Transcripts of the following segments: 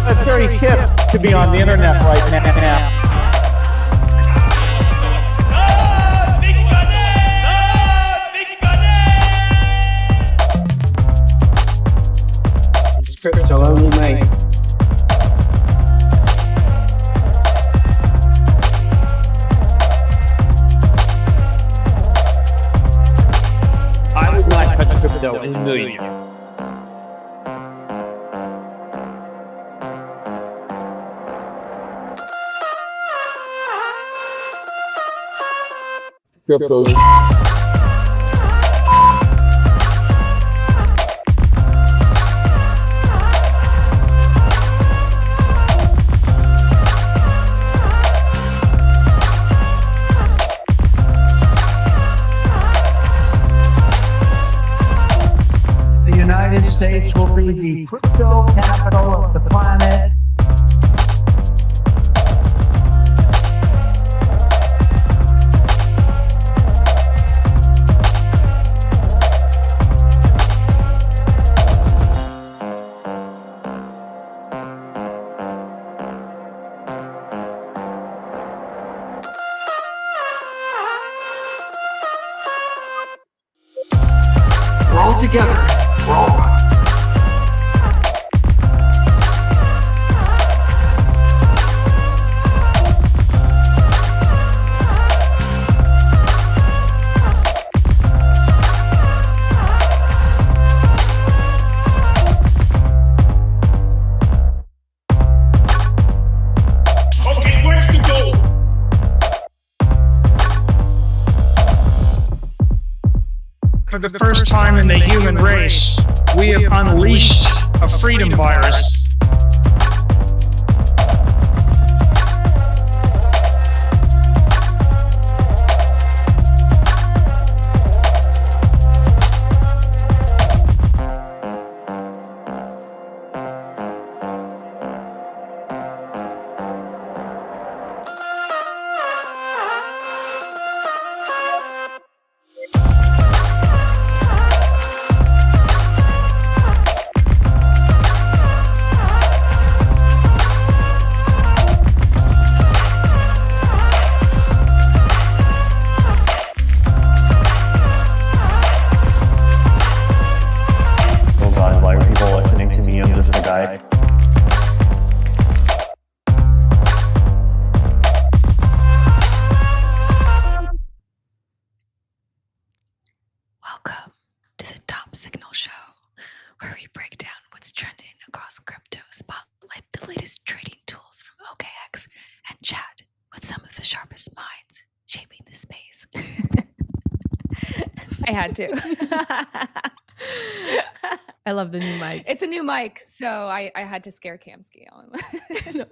It's very hip to be on the internet right now. It's crypto only, mate. I would not touch crypto in a million years. Crypto. The United States will be the crypto capital of the planet. We're all together. We're all one. Okay, where's the gold? For the first time in the human race, we have unleashed a freedom virus. Oh god, why are people listening to me? I'm just a guy. Welcome to the Top Signal Show, where we break down what's trending across crypto, spotlight the latest trading tools from OKX, and chat with some of the sharpest minds shaping the space. I had to. I love the new mic. It's a new mic, so I had to scare Kamsky on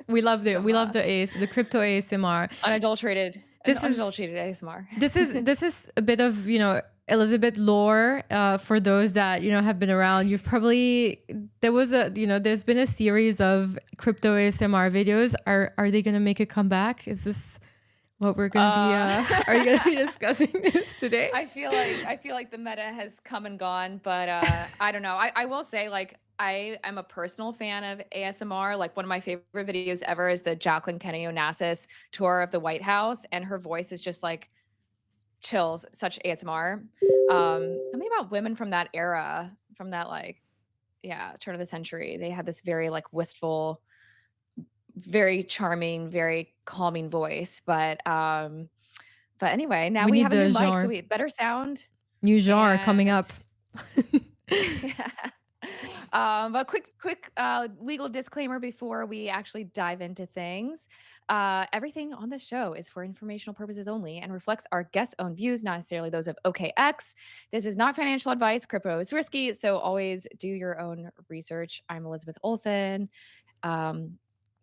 We love it. We love the crypto ASMR. unadulterated. This is- unadulterated ASMR. This is a bit of Elizabeth lore for those that have been around. You've probably there's been a series of crypto ASMR videos. Are they gonna make a comeback? Is this what we're gonna be? Are you gonna be discussing this today? I feel like the meta has come and gone, but I don't know. I will say, like, I am a personal fan of ASMR. Like, one of my favorite videos ever is the Jacqueline Kennedy Onassis tour of the White House, and her voice is just like chills, such ASMR. Something about women from that era, from that turn of the century. They had this very like wistful, very charming, very calming voice. But anyway, now We we need have a new the mic, genre. so we better sound. New genre coming up. Yeah. But quick legal disclaimer before we actually dive into things. Everything on this show is for informational purposes only and reflects our guests' own views, not necessarily those of OKX. This is not financial advice. Crypto is risky, so always do your own research. I'm Elizabeth Olsen,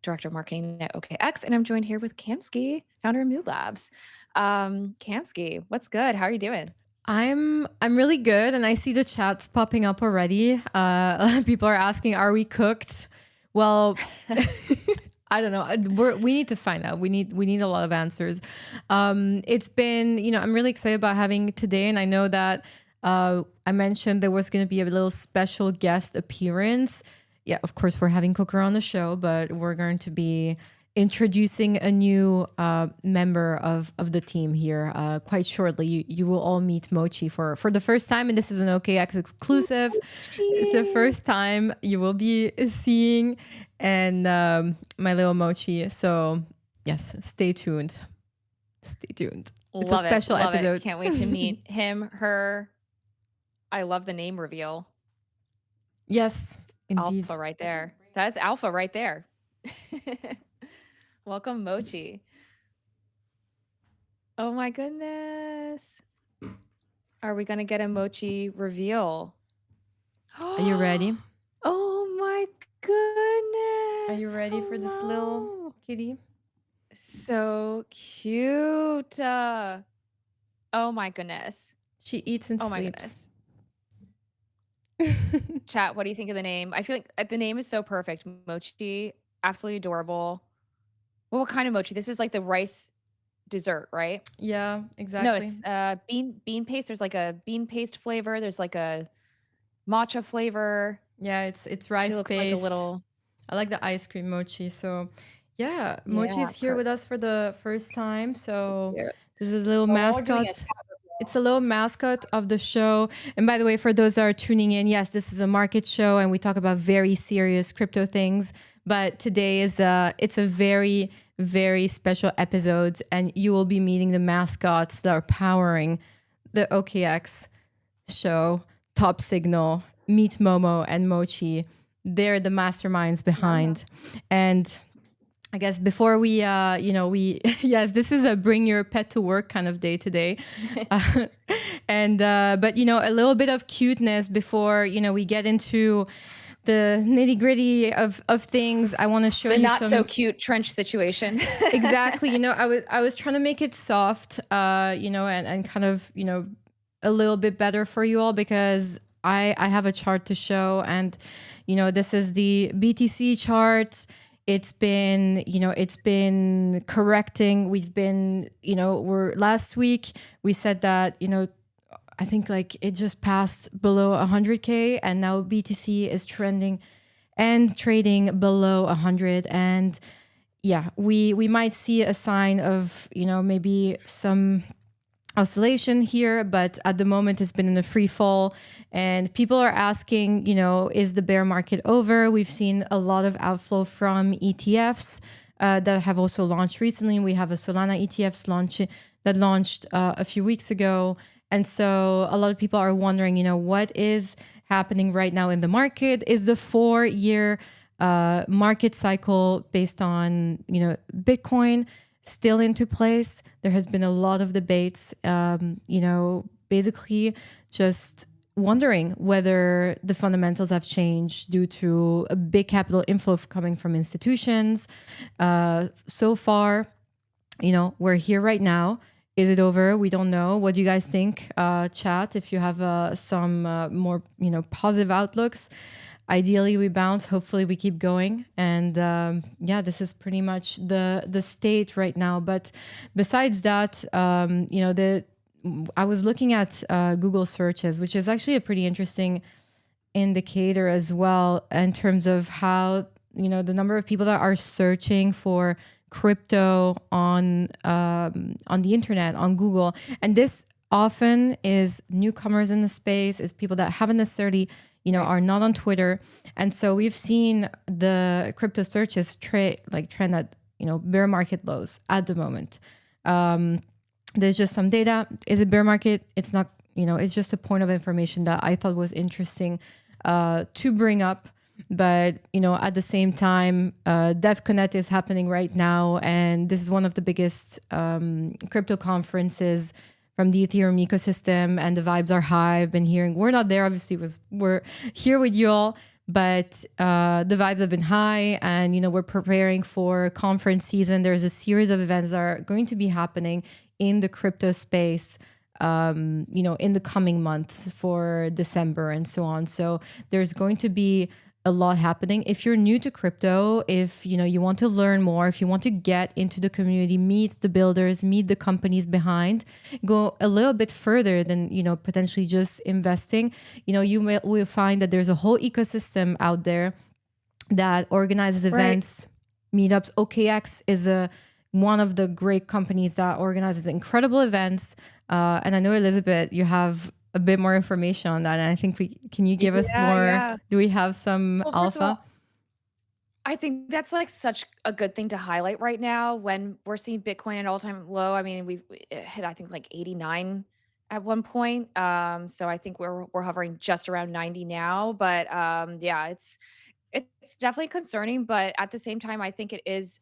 Director of Marketing at OKX, and I'm joined here with Kamsky, founder of Mood Labs. Kamsky, what's good? How are you doing? I'm really good, and I see the chats popping up already. People are asking, "Are we cooked?" Well, I don't know. We need to find out. We need a lot of answers. It's been, I'm really excited about having today, and I know that I mentioned there was going to be a little special guest appearance. yeah, of course, we're having Kokoro on the show, but we're going to be introducing a new member of the team here quite shortly. You will all meet Mochi for the first time, and this is an OKX exclusive. It's the first time you will be seeing and my little Mochi. So yes, stay tuned. Stay tuned. It's Love a special love episode. Can't wait to meet him, her. I love the name reveal. Yes, indeed. Alpha right there. That's Alpha right there. Welcome, Mochi. Oh my goodness. Are we gonna get a Mochi reveal? Are you ready? Oh my goodness. Are you ready for this little Hello. kitty? So cute. Oh my goodness. She eats and Oh my sleeps. goodness. Chat, what do you think of the name? I feel like the name is so perfect. Mochi, absolutely adorable. Well, what kind of mochi? This is like the rice dessert, right? Yeah, exactly. No, it's bean paste. There's like a bean paste flavor. There's like a matcha flavor. Yeah, it's She rice looks based. like a little. I like the ice cream mochi. So yeah, Mochi Yeah, is here with us for the first time. So Yeah. this is a little Oh, we're doing a mascot. cat reveal. It's a little mascot of the show. And by the way, for those that are tuning in, yes, this is a market show and we talk about very serious crypto things. But today is it's a very, very special episode, and you will be meeting the mascots that are powering the OKX show. Top Signal, Meet Momo, and Mochi. They're the masterminds behind. And I guess before we, yes, this is a bring your pet to work kind of day today. But, a little bit of cuteness before, we get into the nitty gritty of things. I want to show The you not some so cute trench situation. exactly. I was trying to make it soft, and kind of, a little bit better for you all because I have a chart to show, and, this is the BTC chart. It's been correcting. We've been, last week we said that, I think like it just passed below 100K, and now BTC is trending and trading below 100. And yeah, we might see a sign of, maybe some oscillation here, but at the moment it's been in a free fall, and people are asking, is the bear market over? We've seen a lot of outflow from ETFs that have also launched recently. We have a Solana ETFs that launched a few weeks ago. And so a lot of people are wondering, what is happening right now in the market? Is the 4-year market cycle based on, Bitcoin still into place? There has been a lot of debates, basically just wondering whether the fundamentals have changed due to a big capital inflow coming from institutions. So far, we're here right now. Is it over? We don't know. What do you guys think? Chat, if you have some more, positive outlooks. Ideally, we bounce. Hopefully, we keep going. And this is pretty much the state right now. But besides that, I was looking at Google searches, which is actually a pretty interesting indicator as well in terms of how, the number of people that are searching for crypto on the internet, on Google. And this often is newcomers in the space, is people that haven't necessarily, are not on Twitter. And so we've seen the crypto searches trend at, bear market lows at the moment. There's just some data. Is it bear market? It's not, it's just a point of information that I thought was interesting to bring up. But, at the same time, DevConnect is happening right now. And this is one of the biggest crypto conferences from the Ethereum ecosystem. And the vibes are high. I've been hearing, we're not there, obviously, we're here with you all. But the vibes have been high. And, we're preparing for conference season. There's a series of events that are going to be happening in the crypto space, in the coming months for December and so on. So there's going to be a lot happening. If you're new to crypto, if you want to learn more, if you want to get into the community, meet the builders, meet the companies behind, go a little bit further than potentially just investing, you will find that there's a whole ecosystem out there that organizes Right. events, meetups. OKX is one of the great companies that organizes incredible events. And I know, Elizabeth, you have a bit more information on that. And I think can you give us Yeah, more? yeah. Do we have some Well, first of alpha? all, I think that's like such a good thing to highlight right now when we're seeing Bitcoin at all-time low. I mean, it hit I think like 89 at one point. So I think we're hovering just around 90 now. But yeah, it's definitely concerning. But at the same time, I think it is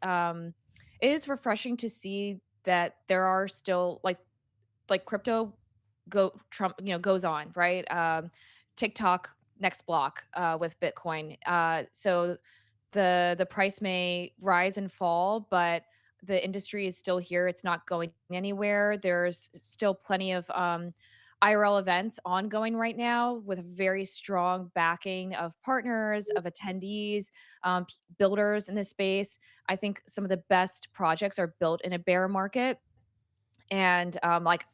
refreshing to see that there are still like crypto goes on, right? TikTok next block with Bitcoin. So the price may rise and fall, but the industry is still here. It's not going anywhere. There's still plenty of IRL events ongoing right now with very strong backing of partners, of attendees, builders in this space. I think some of the best projects are built in a bear market. And like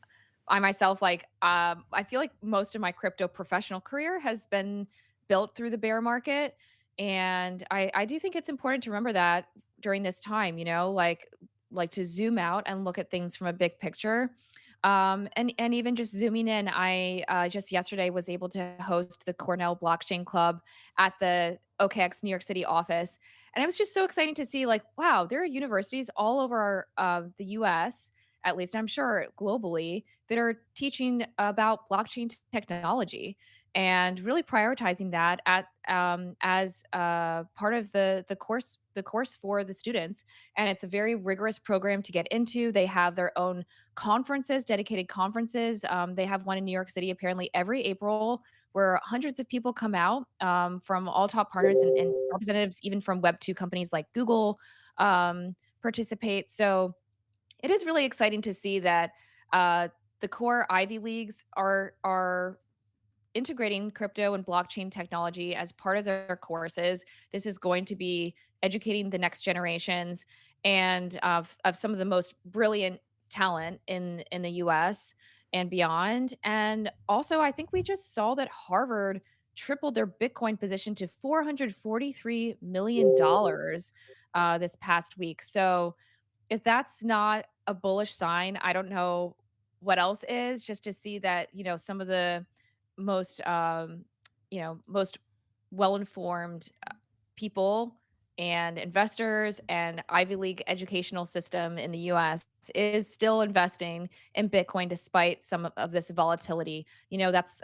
I myself, I feel like most of my crypto professional career has been built through the bear market. And I do think it's important to remember that during this time, like to zoom out and look at things from a big picture. And even just zooming in, I just yesterday was able to host the Cornell Blockchain Club at the OKX New York City office. And it was just so exciting to see, like, wow, there are universities all over the US, at least I'm sure globally, that are teaching about blockchain technology and really prioritizing that as part of the course for the students. And it's a very rigorous program to get into. They have their own conferences, dedicated conferences. They have one in New York City apparently every April, where hundreds of people come out from all top partners and representatives, even from Web2 companies like Google, participate. So it is really exciting to see that the core Ivy Leagues are integrating crypto and blockchain technology as part of their courses. This is going to be educating the next generations and of some of the most brilliant talent in the US and beyond. And also, I think we just saw that Harvard tripled their Bitcoin position to $443 million this past week. So if that's not a bullish sign, I don't know what else is, just to see that, some of the most most well-informed people and investors and Ivy League educational system in the US is still investing in Bitcoin despite some of this volatility. That's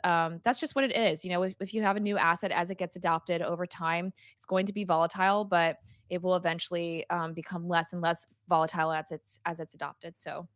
just what it is. If you have a new asset as it gets adopted over time, it's going to be volatile, but it will eventually become less and less volatile as it's adopted. So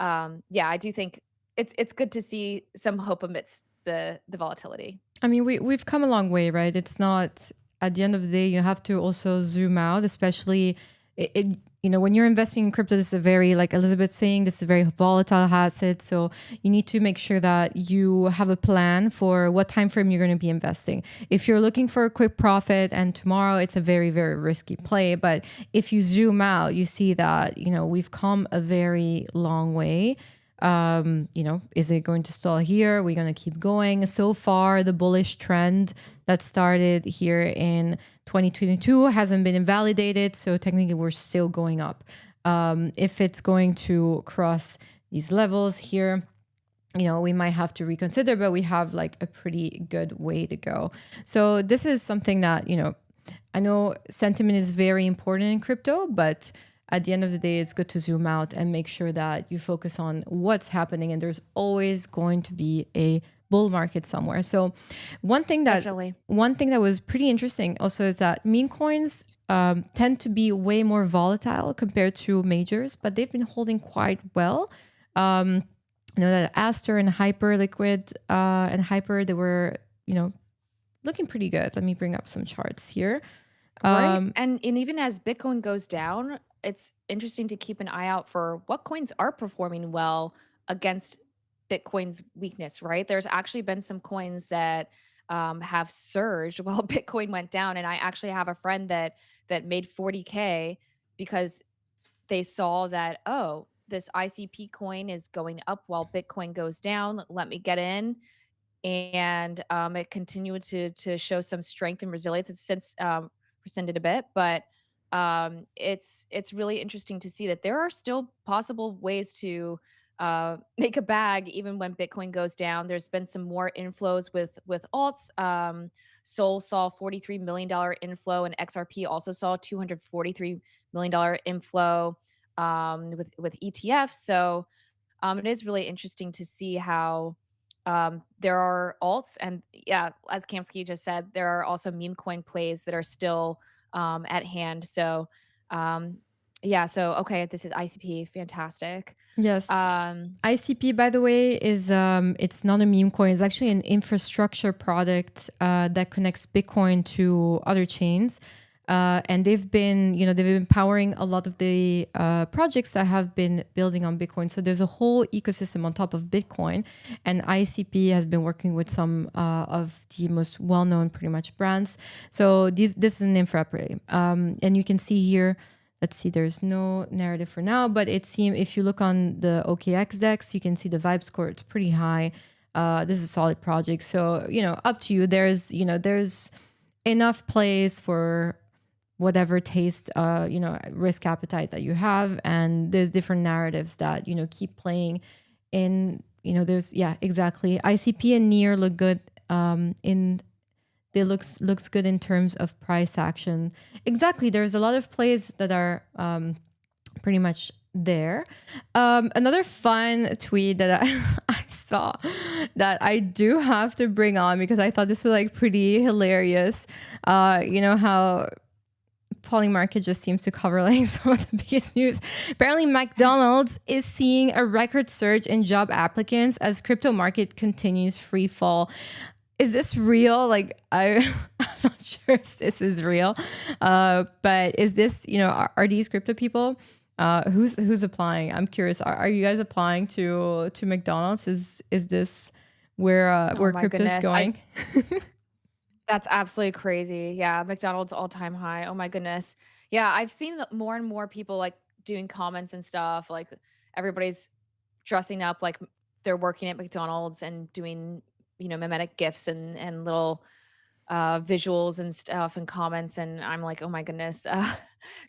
yeah, I do think it's good to see some hope amidst the volatility. I mean, we've come a long way, right? It's not, at the end of the day, you have to also zoom out, especially when you're investing in crypto. This is a very, like Elizabeth saying, this is a very volatile asset. So you need to make sure that you have a plan for what time frame you're going to be investing. If you're looking for a quick profit and tomorrow, it's a very, very risky play. But if you zoom out, you see that, we've come a very long way. Is it going to stall here? We're going to keep going. So far, the bullish trend that started here in 2022 hasn't been invalidated. So technically, we're still going up. If it's going to cross these levels here, we might have to reconsider, but we have like a pretty good way to go. So this is something that, I know sentiment is very important in crypto, but at the end of the day, it's good to zoom out and make sure that you focus on what's happening. And there's always going to be a bull market somewhere. So one thing that was pretty interesting also is that meme coins tend to be way more volatile compared to majors, but they've been holding quite well. That Aster and Hyperliquid and Hyper, they were, looking pretty good. Let me bring up some charts here. Right. And even as Bitcoin goes down, it's interesting to keep an eye out for what coins are performing well against Bitcoin's weakness, right? There's actually been some coins that have surged while Bitcoin went down. And I actually have a friend that made 40K because they saw that, oh, this ICP coin is going up while Bitcoin goes down. Let me get in. And it continued to show some strength and resilience. It's since rescinded a bit, but it's really interesting to see that there are still possible ways to make a bag even when Bitcoin goes down. There's been some more inflows with alts. Sol saw $43 million inflow, and XRP also saw $243 million inflow with ETFs. So it is really interesting to see how there are alts, and yeah, as Kamsky just said, there are also meme coin plays that are still at hand. So yeah, so okay, this is ICP, fantastic. Yes. Um, ICP, by the way, is it's not a meme coin. It's actually an infrastructure product that connects Bitcoin to other chains. And they've been powering a lot of the projects that have been building on Bitcoin. So there's a whole ecosystem on top of Bitcoin, and ICP has been working with some of the most well-known, pretty much, brands. So this is an infra play, and you can see here. Let's see, there's no narrative for now, but it seems if you look on the OKX Dex, you can see the vibe score. It's pretty high. This is a solid project. So, up to you. There's enough plays for whatever taste, risk appetite that you have. And there's different narratives that, keep playing in, exactly. ICP and Near look good They looks good in terms of price action. Exactly. There's a lot of plays that are pretty much there. Another fun tweet that I saw that I do have to bring on because I thought this was pretty hilarious. You know how Polymarket just seems to cover some of the biggest news. Apparently, McDonald's is seeing a record surge in job applicants as crypto market continues free fall. Is this real? I'm not sure if this is real. But is this, are these crypto people? Who's applying? I'm curious. Are you guys applying to McDonald's? Is this where crypto's going? That's absolutely crazy. Yeah, McDonald's all-time high. Oh my goodness. Yeah, I've seen more and more people doing comments and stuff. Everybody's dressing up like they're working at McDonald's and doing mimetic gifs and little visuals and stuff and comments, and I'm like, oh my goodness,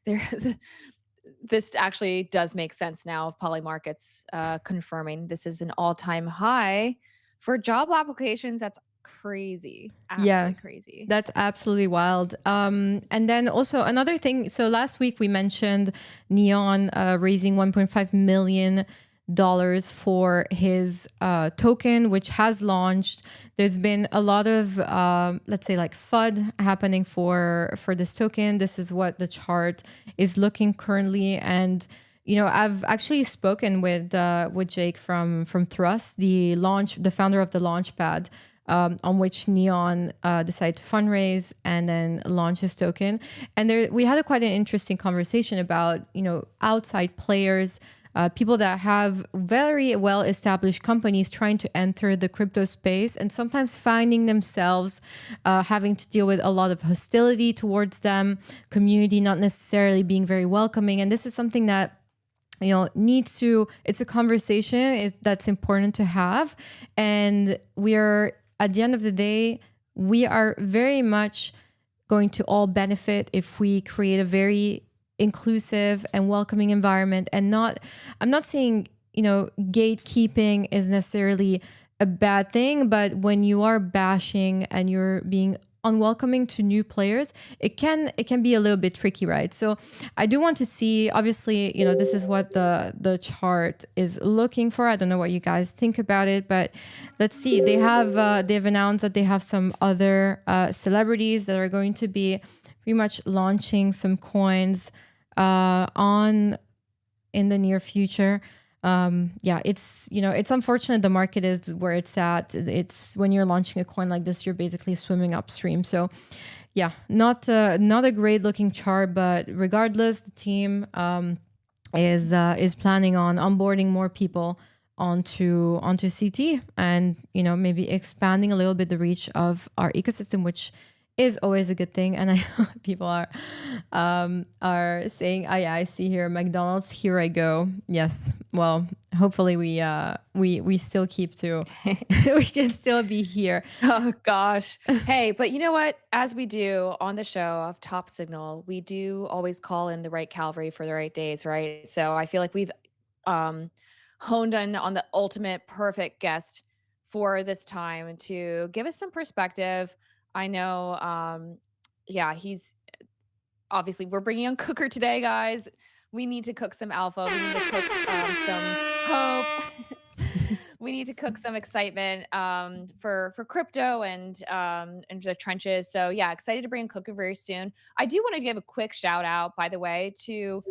this actually does make sense now. Of Polymarket's confirming this is an all-time high for job applications. That's crazy. Absolutely crazy. That's absolutely wild. And then also another thing. So last week we mentioned Neon raising $1.5 million for his token, which has launched. There's been a lot of let's say FUD happening for this token. This is what the chart is looking currently, and I've actually spoken with Jake from Thrust, the founder of the Launchpad, on which Neon decided to fundraise and then launch his token. And we had quite an interesting conversation about outside players. People that have very well-established companies trying to enter the crypto space and sometimes finding themselves having to deal with a lot of hostility towards them, community not necessarily being very welcoming. And this is something that it's a conversation that's important to have. And at the end of the day, we are very much going to all benefit if we create a very inclusive and welcoming environment. And I'm not saying gatekeeping is necessarily a bad thing, but when you are bashing and you're being unwelcoming to new players, it can be a little bit tricky, right? So I do want to see, obviously, this is what the chart is looking for. I don't know what you guys think about it, but let's see. They've announced that they have some other celebrities that are going to be pretty much launching some coins in the near future. It's unfortunate the market is where it's at. It's when you're launching a coin like this, you're basically swimming upstream. So yeah, not a great looking chart, but regardless, the team is planning on onboarding more people onto CT and maybe expanding a little bit the reach of our ecosystem, which is always a good thing. And I people are saying, "Oh yeah, I see here McDonald's. Here I go." Yes. Well, hopefully we still keep to we can still be here. Oh gosh. Hey, but you know what? As we do on the show of Top Signal, we do always call in the right Calvary for the right days, right? So I feel like we've um honed in on the ultimate perfect guest for this time to give us some perspective. I know yeah, he's obviously we're bringing on Cooker today, guys. We need to cook some alpha. We need to cook some hope. We need to cook some excitement for crypto and the trenches. So yeah, excited to bring Cooker very soon. I do want to give a quick shout out, by the way, to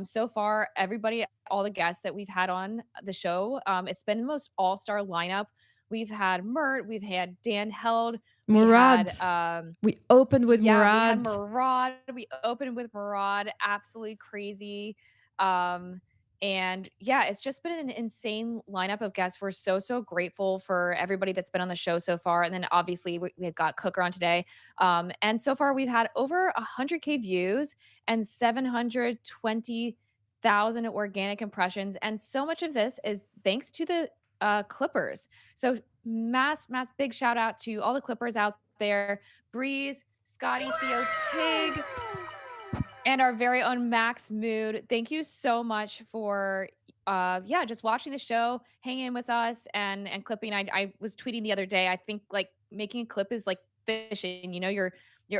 so far everybody, all the guests that we've had on the show. It's been the most all star lineup. We've had Mert, we've had Dan Held, we Murad. had We opened with yeah, we had Murad. Murad. We opened with Murad. Absolutely crazy. And yeah, it's just been an insane lineup of guests. We're so grateful for everybody that's been on the show so far. And then obviously we got Cooker on today. And so far we've had over 100K views and 720,000 organic impressions. And so much of this is thanks to the Clippers. So mass big shout out to all the Clippers out there. Breeze, Scotty, Theo, Tig, and our very own Max Mood. Thank you so much for yeah, just watching the show, hanging in with us and clipping. I was tweeting the other day. I think like making a clip is like fishing. You know, you're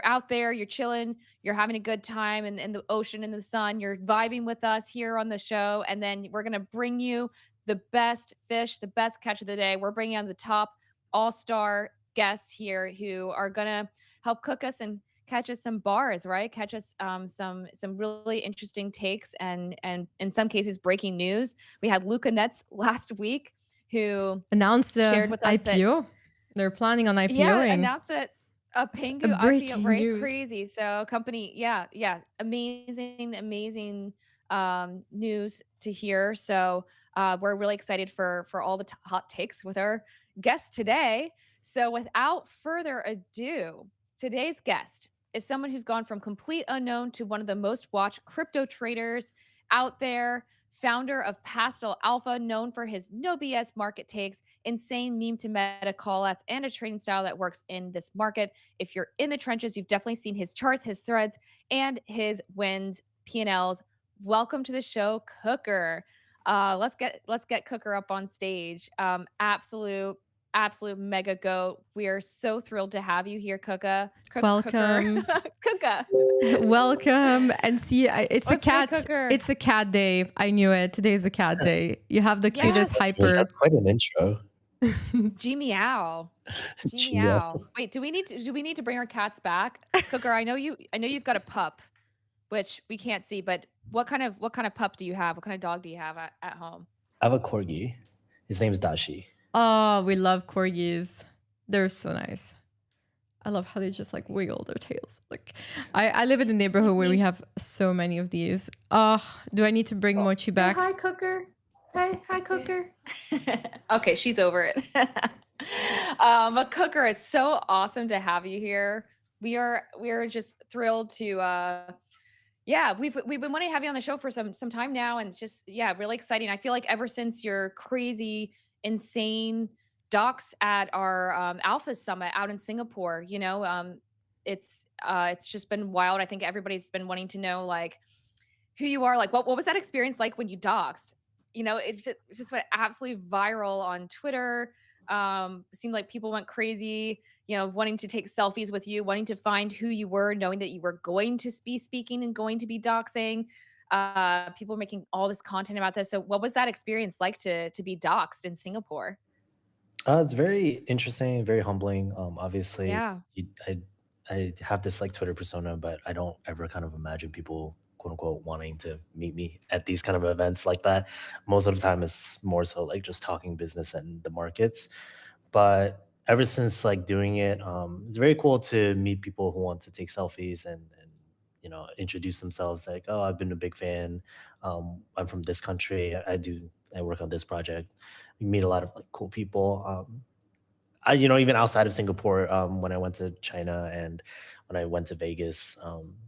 out there, you're chilling, you're having a good time in the ocean, in the sun, you're vibing with us here on the show, and then we're gonna bring you the best fish, the best catch of the day. We're bringing on the top all-star guests here who are gonna help cook us and catch us some bars, right? Catch us some really interesting takes and in some cases breaking news. We had Luca Nets last week who Announced the shared with us that IPO. They're planning on IPOing. yeah, announced that a Pengu IPO, breaking right? news. Crazy. So company, yeah, amazing news to hear. So we're really excited for all the hot takes with our guest today. So without further ado, today's guest is someone who's gone from complete unknown to one of the most watched crypto traders out there, founder of Pastel Alpha, known for his no BS market takes, insane meme to meta callouts, and a trading style that works in this market. If you're in the trenches, you've definitely seen his charts, his threads, and his wins, P&Ls. Welcome to the show, Cooker. Let's get Cooker up on stage. Absolute mega goat. We are so thrilled to have you here, Cooker. Welcome. Cooker. Welcome. And see, it's a What's good, cat. Cooker? It's a cat day. I knew it. Today's a cat day. You have the Yes. cutest Well, hyper. that's quite an intro. G meow. G Gee, meow. Wait, do we need to bring our cats back? Cooker, I know you've got a pup, which we can't see, but what kind of pup do you have? What kind of dog do you have at home? I have a corgi. His name's Dashi. Oh, we love corgis. They're so nice. I love how they just like wiggle their tails. Like I live in a neighborhood where we have so many of these. Oh, do I need to bring Mochi back? Hi, Cooker. Hi, Cooker. Okay, she's over it. But Cooker, it's so awesome to have you here. We are just thrilled to yeah, we've been wanting to have you on the show for some time now, and it's just really exciting. I feel like ever since your crazy, insane docs at our Alpha Summit out in Singapore, you know, it's just been wild. I think everybody's been wanting to know like who you are. Like, what was that experience like when you doxed? You know, it just went absolutely viral on Twitter. It seemed like people went crazy, you know, wanting to take selfies with you, wanting to find who you were, knowing that you were going to be speaking and going to be doxing. People making all this content about this. So what was that experience like to be doxed in Singapore? It's very interesting, very humbling. Obviously, Yeah. I have this like Twitter persona, but I don't ever kind of imagine people, quote unquote, wanting to meet me at these kind of events like that. Most of the time, it's more so like just talking business and the markets. But ever since like doing it, it's very cool to meet people who want to take selfies and you know, introduce themselves. Like, oh, I've been a big fan. I'm from this country. I work on this project. We meet a lot of like cool people. even outside of Singapore, when I went to China and when I went to Vegas,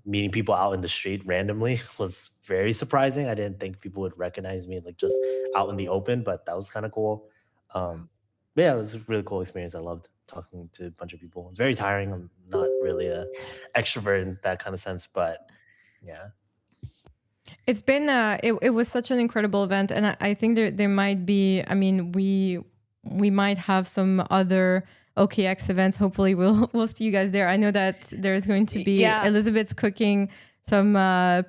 meeting people out in the street randomly was very surprising. I didn't think people would recognize me like just out in the open, but that was kind of cool. Um, but yeah, it was a really cool experience. I loved talking to a bunch of people. It's very tiring. I'm not really a extrovert in that kind of sense, but yeah. It's been it was such an incredible event, and I think there might be. I mean, we might have some other OKX events. Hopefully, we'll see you guys there. I know that there's going to be Yeah. Elizabeth's cooking some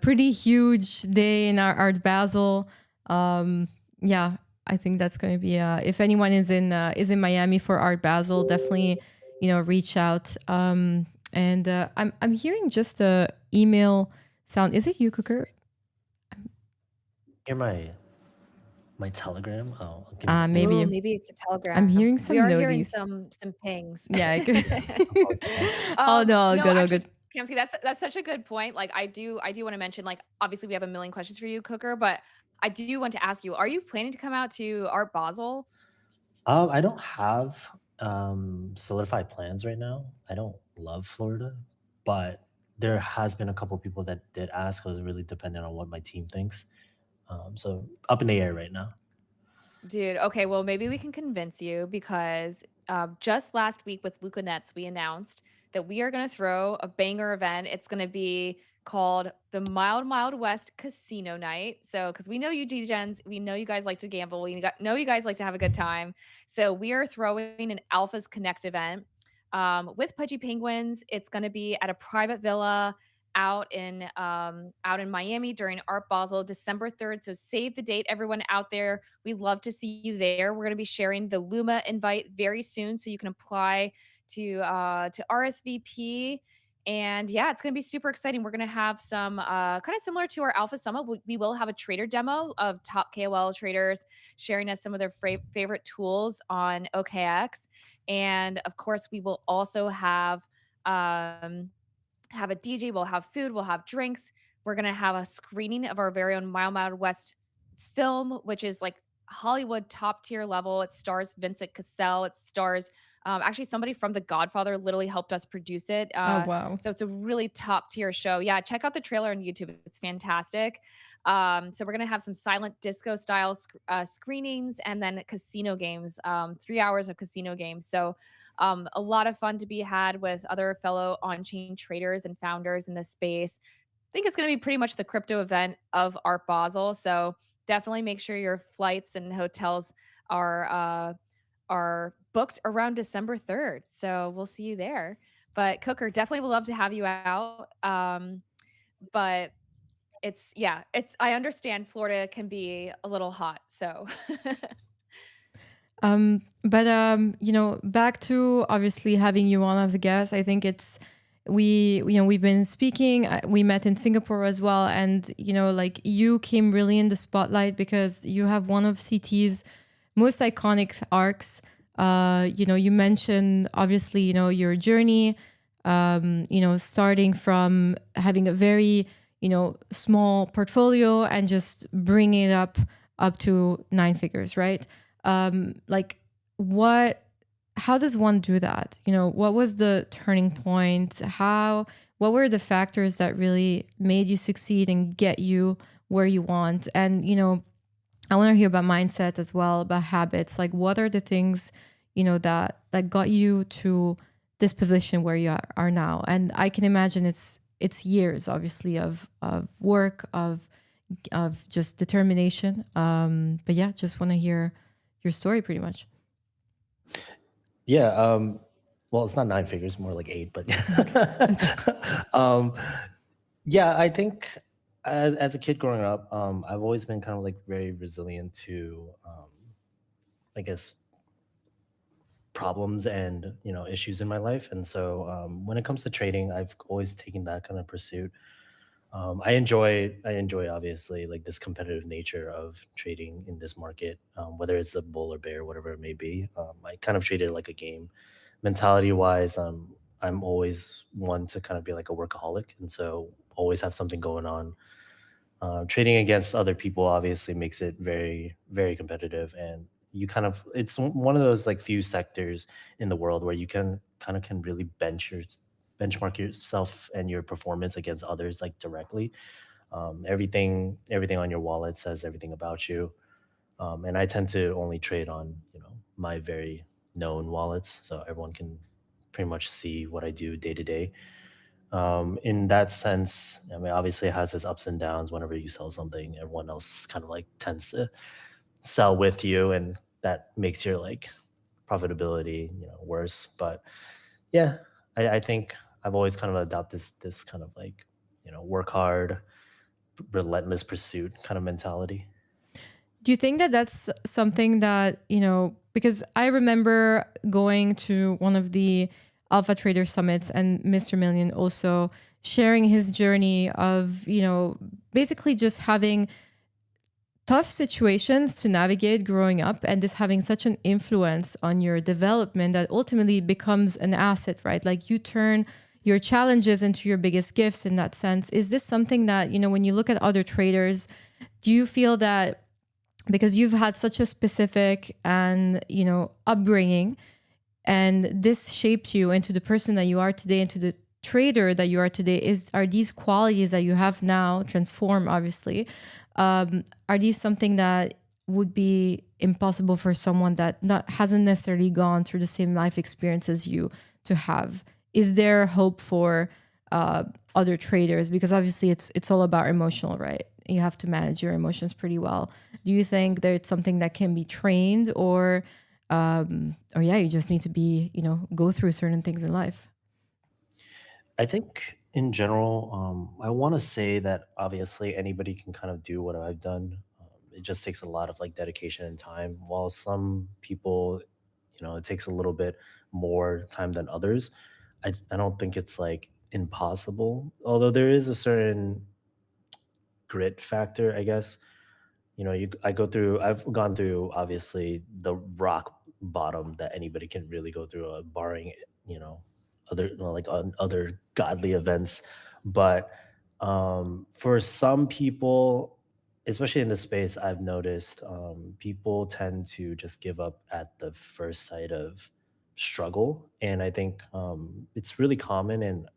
pretty huge day in our Art Basel. Yeah, I think that's going to be. If anyone is in Miami for Art Basel, definitely reach out. And I'm hearing just a email sound. Is it you, Cooker? Hear my Telegram. Oh, give me Maybe. Ooh, maybe it's a telegram. I'm hearing some We are hearing noties. some pings. Yeah. I could. Oh no, all good, all actually, good. Kamsky, that's such a good point. Like I do want to mention, like, obviously we have a million questions for you, Cooker, but I do want to ask you, are you planning to come out to Art Basel? I don't have solidified plans right now. I don't love Florida, but there has been a couple people that did ask. I was really dependent on what my team thinks. So up in the air right now. Dude, okay, well, maybe we can convince you because just last week with Luca Nets, we announced that we are going to throw a banger event. It's going to be called the Mild West Casino Night. So, because we know you DGens, we know you guys like to gamble, know you guys like to have a good time. So, we are throwing an Alphas Connect event with Pudgy Penguins. It's going to be at a private villa out in Miami during Art Basel, December 3rd. So save the date, everyone out there. We love to see you there. We're going to be sharing the Luma invite very soon, so you can apply to RSVP. And yeah, it's going to be super exciting. We're going to have some kind of similar to our Alpha Summit. We will have a trader demo of top KOL traders sharing us some of their favorite tools on OKX. And of course, we will also have a DJ, we'll have food, we'll have drinks. We're going to have a screening of our very own Mild West film, which is like Hollywood top tier level. It stars Vincent Cassell. It stars actually somebody from The Godfather literally helped us produce it. Oh wow. So it's a really top tier show. Yeah, check out the trailer on YouTube. It's fantastic. So we're going to have some silent disco style screenings and then casino games, 3 hours of casino games. So a lot of fun to be had with other fellow on-chain traders and founders in this space. I think it's going to be pretty much the crypto event of Art Basel. So definitely make sure your flights and hotels are booked around December 3rd. So we'll see you there. But Cooker, definitely would love to have you out. But I understand Florida can be a little hot. So but back to obviously having you on as a guest. I think we've been speaking. We met in Singapore as well, and like you came really in the spotlight because you have one of CT's most iconic arcs. You mentioned obviously your journey. Starting from having a very small portfolio and just bringing it up to 9 figures, right? How does one do that? What was the turning point? What were the factors that really made you succeed and get you where you want? And, I want to hear about mindset as well, about habits. Like, what are the things, that got you to this position where you are now? And I can imagine it's years, obviously, of work, of just determination. But yeah, just want to hear your story pretty much. Yeah. Well, it's not 9 figures, more like 8, but yeah, I think as a kid growing up, I've always been kind of like very resilient to, I guess, problems and issues in my life. And so when it comes to trading, I've always taken that kind of pursuit. I enjoy obviously like this competitive nature of trading in this market, whether it's a bull or bear, whatever it may be. I kind of treat it like a game. Mentality wise, I'm always one to kind of be like a workaholic, and so always have something going on. Trading against other people obviously makes it very, very competitive, and you kind of, it's one of those like few sectors in the world where you can really benchmark yourself and your performance against others like directly. Everything on your wallet says everything about you. And I tend to only trade on, my very known wallets, so everyone can pretty much see what I do day to day. In that sense, I mean, obviously it has its ups and downs. Whenever you sell something, everyone else kind of like tends to sell with you, and that makes your like profitability, worse. But yeah, I think I've always kind of adopted this kind of like, work hard, relentless pursuit kind of mentality. Do you think that that's something that, because I remember going to one of the Alpha Trader Summits and Mr. Million also sharing his journey of, basically just having tough situations to navigate growing up, and this having such an influence on your development that ultimately becomes an asset, right? Like you turn your challenges into your biggest gifts in that sense. Is this something that, when you look at other traders, do you feel that because you've had such a specific and, upbringing, and this shaped you into the person that you are today, into the trader that you are today, are these qualities that you have now transformed, obviously, are these something that would be impossible for someone that hasn't necessarily gone through the same life experience as you to have? Is there hope for other traders? Because obviously it's all about emotional, right? You have to manage your emotions pretty well. Do you think that it's something that can be trained, or yeah, you just need to be, go through certain things in life? I think in general, I want to say that obviously anybody can kind of do what I've done. It just takes a lot of like dedication and time. While some people, it takes a little bit more time than others. I don't think it's like impossible. Although there is a certain grit factor, I guess. I've gone through obviously the rock bottom that anybody can really go through, barring, other godly events. But for some people, especially in this space, I've noticed people tend to just give up at the first sight of struggle, and I think it's really common. And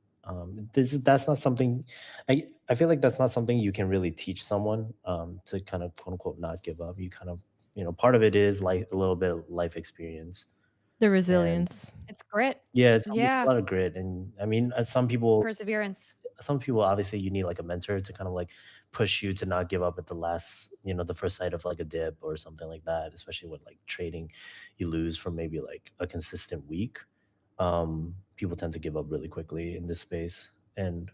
that's not something I feel like that's not something you can really teach someone to kind of quote unquote not give up. You kind of, part of it is like a little bit of life experience. The And resilience. It's grit. yeah, it's a Yeah. lot of grit. And I mean, Perseverance. some people obviously you need like a mentor to kind of like push you to not give up at the last, the first sight of like a dip or something like that, especially when like trading you lose from maybe like a consistent week. People tend to give up really quickly in this space. And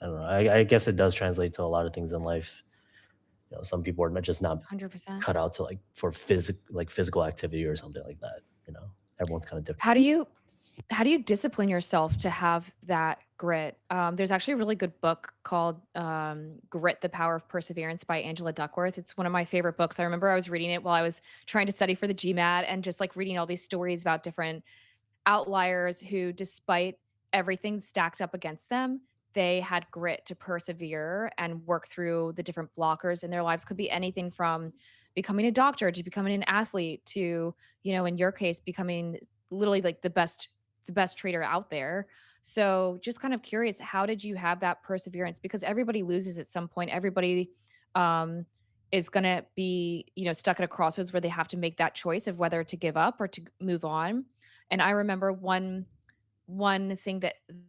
I don't know, I guess it does translate to a lot of things in life. Some people are not 100%. cut out to like for physical activity or something like that. Everyone's kind of different. How do you discipline yourself to have that grit? There's actually a really good book called Grit: The Power of Perseverance by Angela Duckworth. It's one of my favorite books. I remember I was reading it while I was trying to study for the GMAT, and just like reading all these stories about different outliers who, despite everything stacked up against them, they had grit to persevere and work through the different blockers in their lives. Could be anything from becoming a doctor to becoming an athlete to, in your case, becoming literally like the best trader out there. So just kind of curious, how did you have that perseverance? Because everybody loses at some point. Everybody um is going to be, stuck at a crossroads where they have to make that choice of whether to give up or to move on. And I remember one thing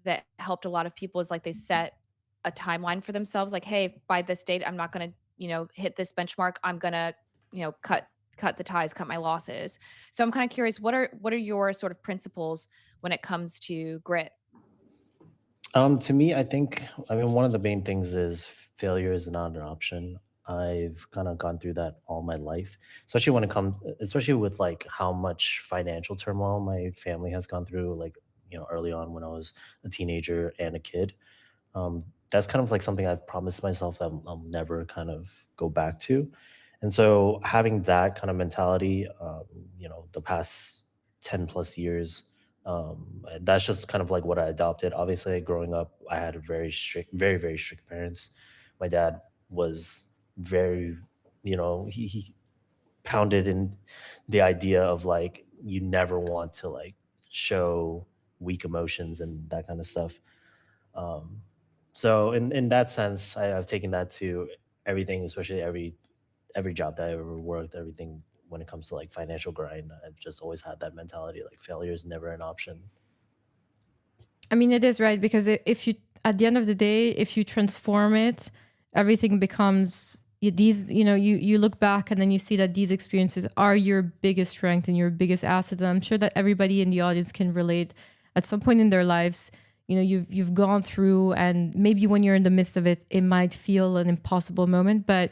that helped a lot of people is like they set a timeline for themselves, like, hey, by this date I'm not going to, hit this benchmark. I'm going to, cut the ties, cut my losses. So I'm kind of curious, what are your sort of principles when it comes to grit? To me, I mean, one of the main things is failure is not an option. I've kind of gone through that all my life, especially with like how much financial turmoil my family has gone through, like, early on when I was a teenager and a kid. That's kind of like something I've promised myself that I'll never kind of go back to. And so having that kind of mentality, the past 10 plus years, that's just kind of like what I adopted. Obviously, growing up, I had a very, very strict parents. My dad was very, he pounded in the idea of like you never want to like show weak emotions and that kind of stuff. So in that sense, I've taken that to everything, especially every job that I ever worked, everything when it comes to like financial grind. I've just always had that mentality, like failure is never an option. I mean, it is right because if you, at the end of the day, if you transform it, everything becomes these. You look back and then you see that these experiences are your biggest strength and your biggest assets. And I'm sure that everybody in the audience can relate at some point in their lives. You've gone through, and maybe when you're in the midst of it, it might feel an impossible moment, but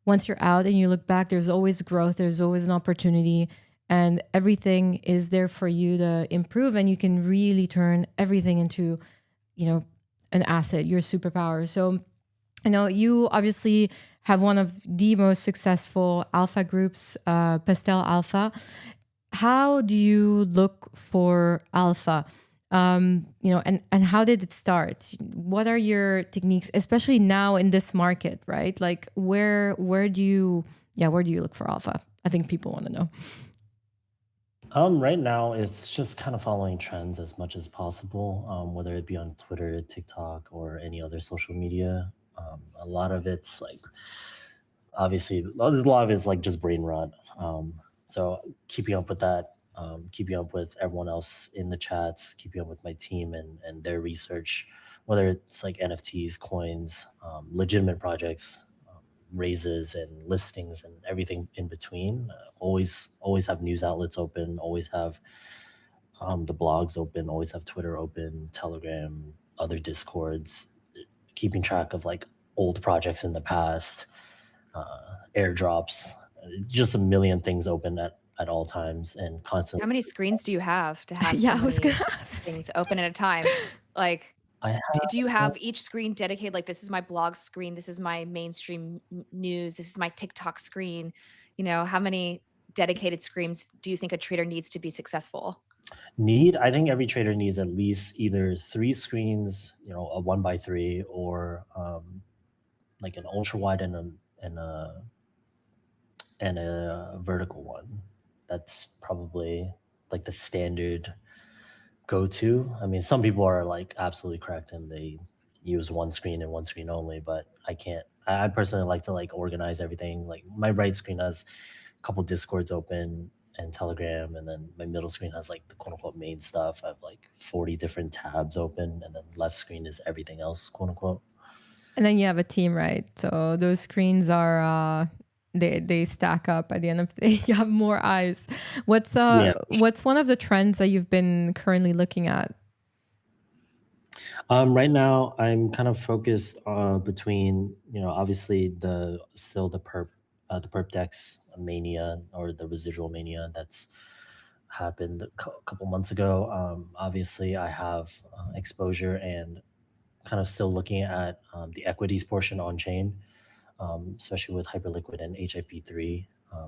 once you're out and you look back, there's always growth, there's always an opportunity, and everything is there for you to improve, and you can really turn everything into, an asset, your superpower. So, you obviously have one of the most successful alpha groups, Pastel Alpha. How do you look for alpha? And how did it start? What are your techniques, especially now in this market, right? Like where do you look for alpha? I think people want to know. Right now, it's just kind of following trends as much as possible, whether it be on Twitter, TikTok, or any other social media. A lot of it's like, obviously, there's a lot of it's like just brain rot. So keeping up with that, keeping up with everyone else in the chats, keeping up with my team and their research, whether it's like NFTs, coins, legitimate projects, raises and listings and everything in between. Always have news outlets open, always have the blogs open, always have Twitter open, Telegram, other Discords, keeping track of like old projects in the past, airdrops, just a million things open at all times and constantly. How many screens do you have to have Yeah, so I was many gonna ask. things open at a time? Like, I do you have each screen dedicated? Like, this is my blog screen, this is my mainstream news, this is my TikTok screen. How many dedicated screens do you think a trader needs to be successful? I think every trader needs at least either 3 screens, a 1x3, or like an ultra wide and a vertical one. That's probably like the standard go-to. I mean, some people are like absolutely correct and they use one screen and one screen only, but I can't. I personally like to like organize everything. Like my right screen has a couple Discords open and Telegram, and then my middle screen has like the quote unquote main stuff. I have like 40 different tabs open, and then left screen is everything else, quote unquote. And then you have a team, right? So those screens are they stack up at the end of the day. You have more eyes. What's one of the trends that you've been currently looking at? Right now, I'm kind of focused between, obviously the perp dex mania, or the residual mania that's happened a couple months ago. Obviously, I have exposure and kind of still looking at the equities portion on chain, especially with Hyperliquid and HIP3.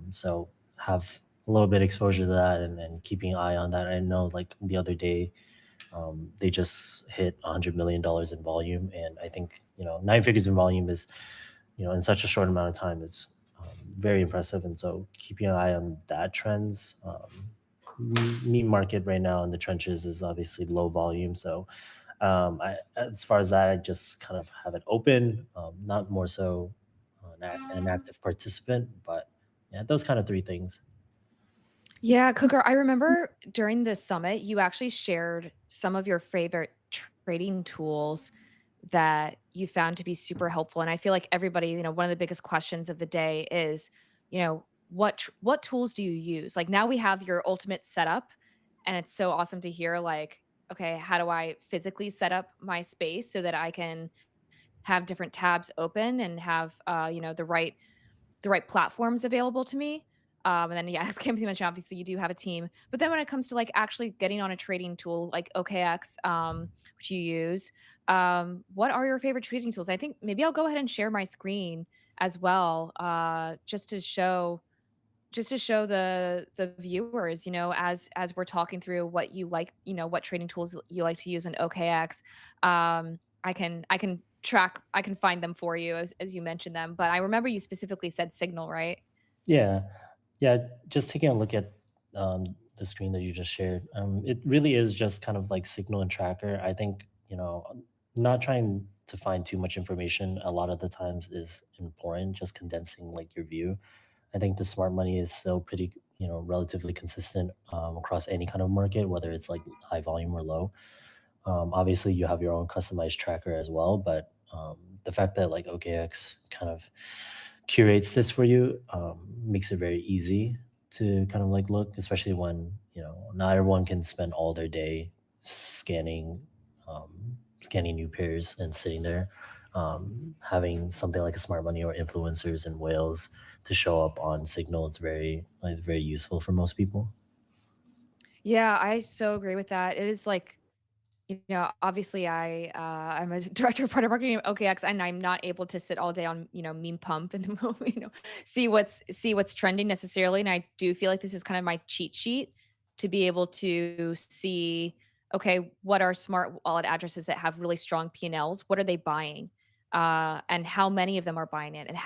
So have a little bit exposure to that and keeping an eye on that. I know like the other day, they just hit $100 million in volume, and I think 9 figures in volume is in such a short amount of time is very impressive. And so keeping an eye on that trends. Meme market right now in the trenches is obviously low volume, so as far as that, I just kind of have it open, not more so an active participant, but yeah, those kind of 3 things. Yeah, Cooker, I remember during the summit, you actually shared some of your favorite trading tools that you found to be super helpful. And I feel like everybody, one of the biggest questions of the day is, what tools do you use? Like now we have your ultimate setup, and it's so awesome to hear like, okay, how do I physically set up my space so that I can have different tabs open and have the right platforms available to me. And then yeah, as Kimothy mentioned, obviously you do have a team. But then when it comes to like actually getting on a trading tool like OKX, which you use, what are your favorite trading tools? I think maybe I'll go ahead and share my screen as well, just to show the viewers, as we're talking through what you like, what trading tools you like to use in OKX. I can track, I can find them for you as you mentioned them. But I remember you specifically said Signal, right? Yeah. Yeah, just taking a look at the screen that you just shared, it really is just kind of like Signal and Tracker. I think, not trying to find too much information a lot of the times is important, just condensing like your view. I think the smart money is still pretty, relatively consistent across any kind of market, whether it's like high volume or low. Obviously, you have your own customized tracker as well, but the fact that like OKX kind of curates this for you makes it very easy to kind of like look, especially when not everyone can spend all their day scanning scanning new pairs and sitting there. Having something like a smart money or influencers and whales to show up on Signal, it's very useful for most people. Yeah, I so agree with that. It is like, obviously I'm a director of product marketing at OKX, and I'm not able to sit all day on, meme pump and see what's trending necessarily. And I do feel like this is kind of my cheat sheet to be able to see, okay, what are smart wallet addresses that have really strong P&Ls? What are they buying? And how many of them are buying it, and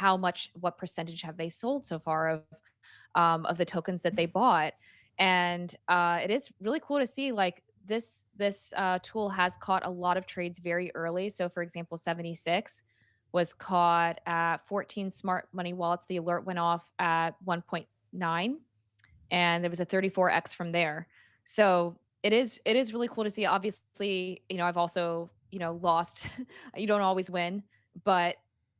what percentage have they sold so far of the tokens that they bought? And it is really cool to see like this tool has caught a lot of trades very early. So, for example, 76 was caught at 14 smart money wallets. The alert went off at 1.9, and there was a 34x from there. So it is really cool to see. Obviously, I've also lost. You don't always win, but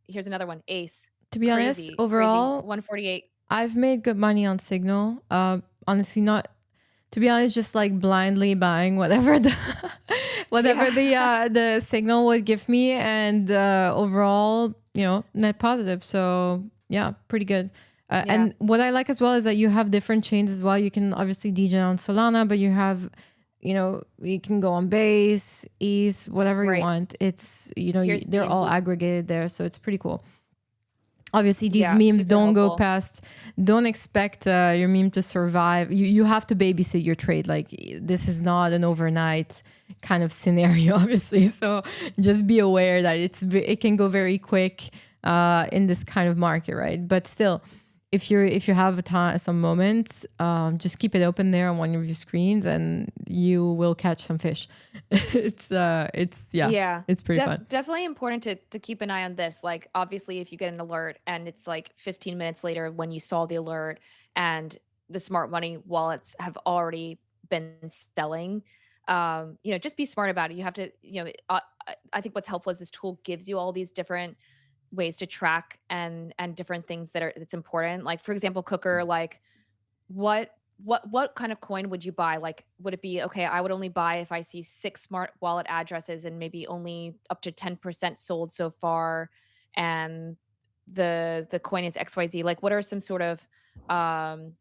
here's another one. Ace, To be honest, crazy, overall, 148. I've made good money on Signal. Honestly, not to be honest, just like blindly buying whatever the whatever the Signal would give me, and overall, net positive. So yeah, pretty good. Yeah. And what I like as well is that you have different chains as well. You can obviously DJ on Solana, but you have, you can go on Base, ETH, whatever you Right. want. It's they're Beam. all aggregated there, so it's pretty cool. Obviously, these Yeah, memes super don't go helpful. past. Don't expect your meme to survive. You have to babysit your trade. Like, this is not an overnight kind of scenario, obviously. So just be aware that it can go very quick in this kind of market, right? But still, if you have some moments, just keep it open there on one of your screens, and you will catch some fish. It's Yeah. it's pretty fun. Definitely important to keep an eye on this. Like, obviously, if you get an alert and it's like 15 minutes later when you saw the alert and the smart money wallets have already been selling, just be smart about it. You have to, I think what's helpful is this tool gives you all these different ways to track and different things that's important. Like, for example, Cooker, like what kind of coin would you buy? Like, would it be okay, I would only buy if I see 6 smart wallet addresses and maybe only up to 10% sold so far, and the coin is XYZ? Like, what are some sort of um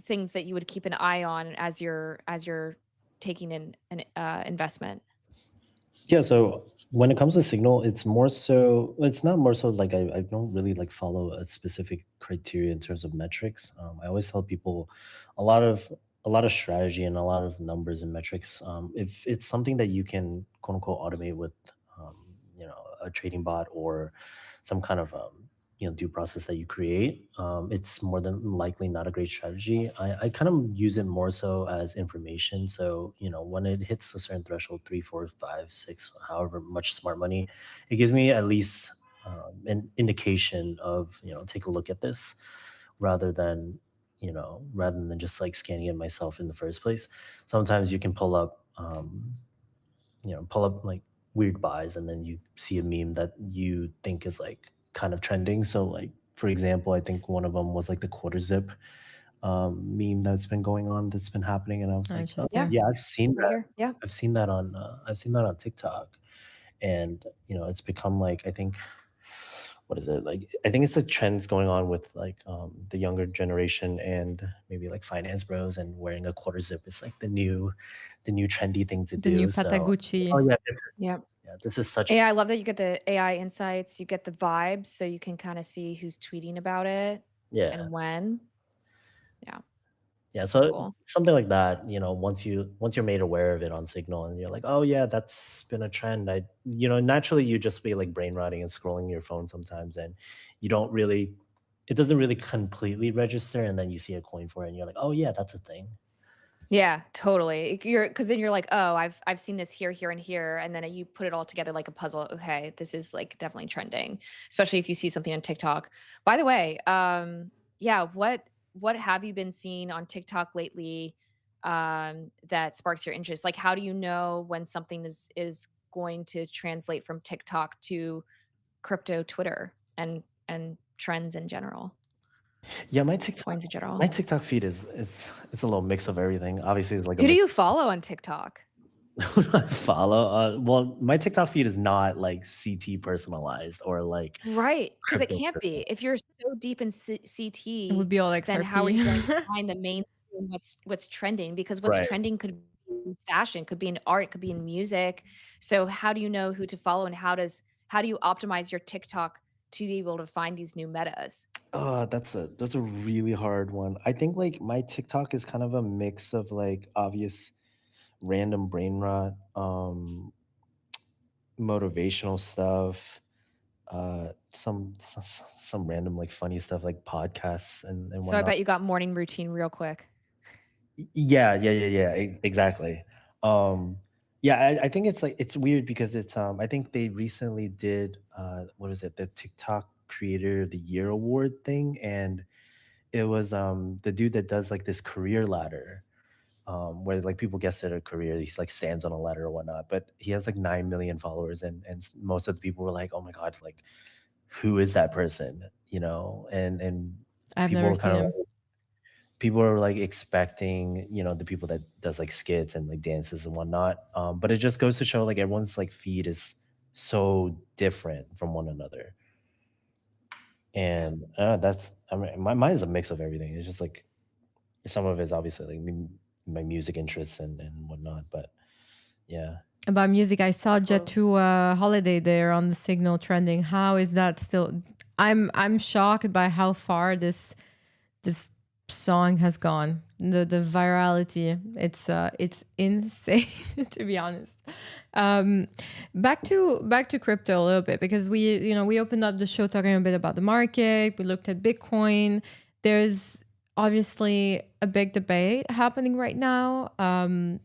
things that you would keep an eye on as you're taking an investment? Yeah, so when it comes to Signal, it's not more so like I don't really like follow a specific criteria in terms of metrics. I always tell people a lot of strategy and a lot of numbers and metrics. If it's something that you can quote unquote automate with a trading bot or some kind of due process that you create, it's more than likely not a great strategy. I kind of use it more so as information. So, when it hits a certain threshold, 3, 4, 5, 6, however much smart money, it gives me at least an indication of, take a look at this rather than, just like scanning it myself in the first place. Sometimes you can pull up like weird buys, and then you see a meme that you think is like kind of trending. So like, for example, I think one of them was like the quarter zip meme that's been going on, that's been happening, and I was like, oh, Interesting. yeah, I've seen Right that. here. Yeah. I've seen that on TikTok, and it's become like, I think, what is it, like, I think it's the trends going on with like the younger generation and maybe like finance bros, and wearing a quarter zip is like the new trendy thing to The do. new So Patagucci. oh yeah, Yeah. this is such Yeah, I love that you get the AI insights, you get the vibes, so you can kind of see who's tweeting about it yeah. and when. Yeah. Yeah, Super so cool. something like that, once you're made aware of it on Signal, and you're like, oh yeah, that's been a trend. Naturally you just be like brain rotting and scrolling your phone sometimes, and you don't really it doesn't really completely register, and then you see a coin for it, and you're like, oh yeah, that's a thing. Yeah, totally. You're because then you're like, "Oh, I've seen this here, here, and here," and then you put it all together like a puzzle. Okay, this is like definitely trending, especially if you see something on TikTok. By the way, yeah, what have you been seeing on TikTok lately that sparks your interest? Like, how do you know when something is going to translate from TikTok to crypto Twitter and trends in general, Yeah, coins in my general? TikTok feed is it's a little mix of everything. Obviously, it's like a Who do mix. you follow on TikTok? Who do I follow? Well, my TikTok feed is not like CT personalized or like Right, because it crypto can't be. personalized. If you're so deep in It would CT, be all then how are you going to XRP. find the mainstream what's trending? Because what's Right. trending could be in fashion, could be in art, could be in music. So how do you know who to follow and how do you optimize your TikTok to be able to find these new metas? That's a really hard one. I think like my TikTok is kind of a mix of like obvious random brain rot, motivational stuff, some random like funny stuff like podcasts and So I whatnot. bet you got morning routine real quick. Yeah, exactly. Um, yeah, I think it's like it's weird because I think they recently did what is it, the TikTok Creator of the Year award thing, and it was the dude that does like this career ladder, where like people guess their career, he's like stands on a ladder or whatnot, but he has like 9 million followers, and most of the people were like, oh my god, like who is that person, and I've people never were seen kind of him. people are like expecting, the people that does like skits and like dances and whatnot. But it just goes to show like everyone's like feed is so different from one another. And that's I mean mine is a mix of everything. It's just like some of it is obviously like my music interests and whatnot. But yeah. About music, I saw Jet Totally. 2 Holiday there on the Signal trending. How is that still? I'm shocked by how far this song has gone. The virality, it's insane to be honest. Um, back to crypto a little bit because we opened up the show talking a bit about the market. We looked at Bitcoin. There's obviously a big debate happening right now.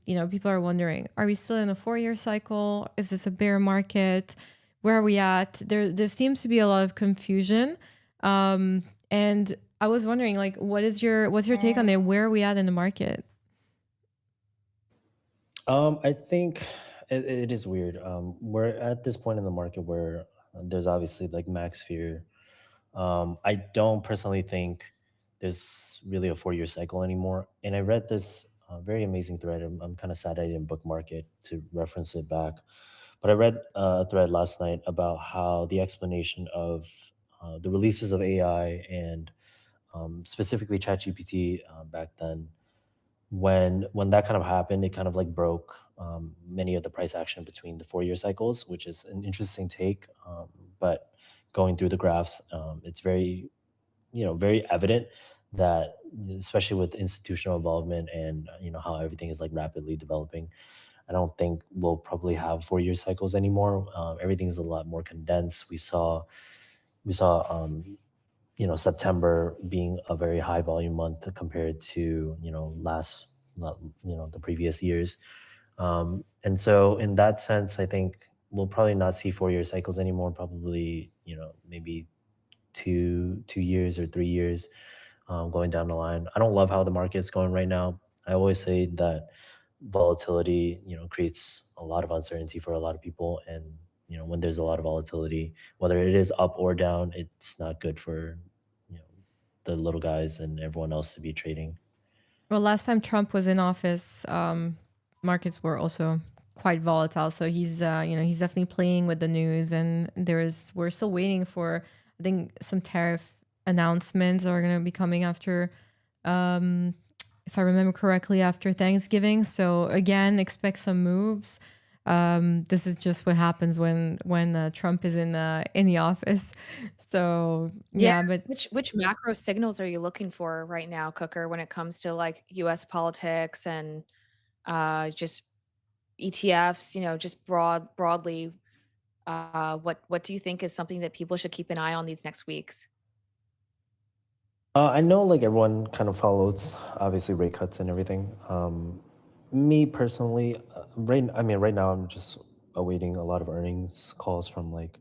People are wondering, are we still in a 4-year cycle? Is this a bear market? Where are we at? There seems to be a lot of confusion. And I was wondering, like, what's your take on it? Where are we at in the market? I think it is weird. We're at this point in the market where there's obviously like max fear. I don't personally think there's really a 4-year cycle anymore. And I read this very amazing thread. I'm kind of sad I didn't bookmark it to reference it back. But I read a thread last night about how the explanation of the releases of AI and specifically ChatGPT back then, when that kind of happened, it kind of like broke many of the price action between the 4-year cycles, which is an interesting take. But going through the graphs, it's very evident that, especially with institutional involvement and how everything is like rapidly developing, I don't think we'll probably have 4-year cycles anymore. Everything's a lot more condensed. We saw September being a very high volume month compared to last not the previous years. And so in that sense, I think we'll probably not see 4-year cycles anymore. Probably maybe 2 years or 3 years going down the line. I don't love how the market's going right now. I always say that volatility creates a lot of uncertainty for a lot of people, and when there's a lot of volatility, whether it is up or down, it's not good for you know the little guys and everyone else to be trading. Well, last time Trump was in office, markets were also quite volatile. So he's definitely playing with the news, and we're still waiting for, I think, some tariff announcements that are going to be coming after, if I remember correctly, after Thanksgiving. So again, expect some moves. This is just what happens when Trump is in the office. So Yeah, yeah, but which macro signals are you looking for right now, Cooker, when it comes to like US politics and just ETFs, just broadly, what do you think is something that people should keep an eye on these next weeks? I know like everyone kind of follows obviously rate cuts and everything. Me personally, right now I'm just awaiting a lot of earnings calls from like